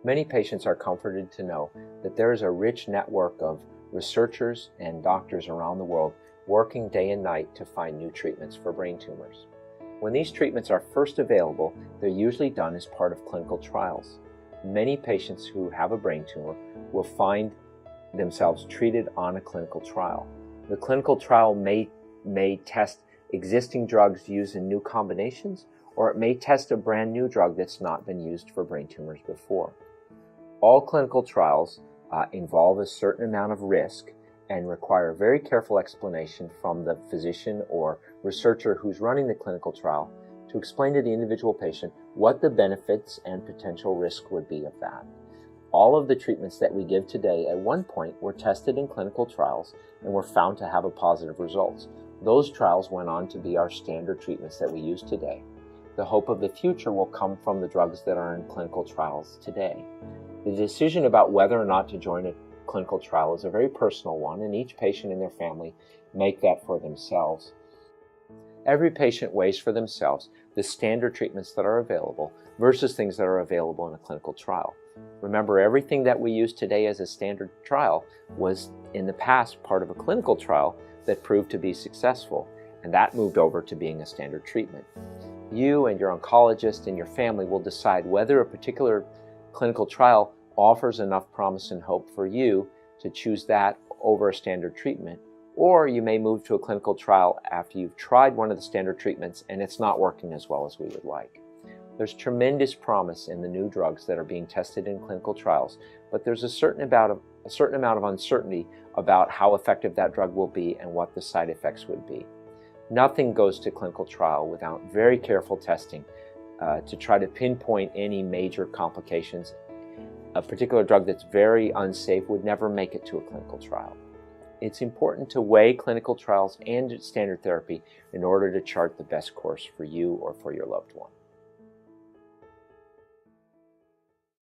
Many patients are comforted to know that there is a rich network of researchers and doctors around the world working day and night to find new treatments for brain tumors. When these treatments are first available, they're usually done as part of clinical trials. Many patients who have a brain tumor will find themselves treated on a clinical trial. The clinical trial may test existing drugs used in new combinations, or it may test a brand new drug that's not been used for brain tumors before. All clinical trials involve a certain amount of risk and require very careful explanation from the physician or researcher who's running the clinical trial to explain to the individual patient what the benefits and potential risk would be of that. All of the treatments that we give today at one point were tested in clinical trials and were found to have a positive results. Those trials went on to be our standard treatments that we use today. The hope of the future will come from the drugs that are in clinical trials today. The decision about whether or not to join a clinical trial is a very personal one, and each patient and their family make that for themselves. Every patient weighs for themselves the standard treatments that are available versus things that are available in a clinical trial. Remember, everything that we use today as a standard trial was in the past part of a clinical trial that proved to be successful, and that moved over to being a standard treatment. You and your oncologist and your family will decide whether a particular clinical trial offers enough promise and hope for you to choose that over a standard treatment, or you may move to a clinical trial after you've tried one of the standard treatments and it's not working as well as we would like. There's tremendous promise in the new drugs that are being tested in clinical trials, but there's a certain amount of uncertainty about how effective that drug will be and what the side effects would be. Nothing goes to clinical trial without very careful testing to try to pinpoint any major complications. A particular drug that's very unsafe would never make it to a clinical trial. It's important to weigh clinical trials and standard therapy in order to chart the best course for you or for your loved one.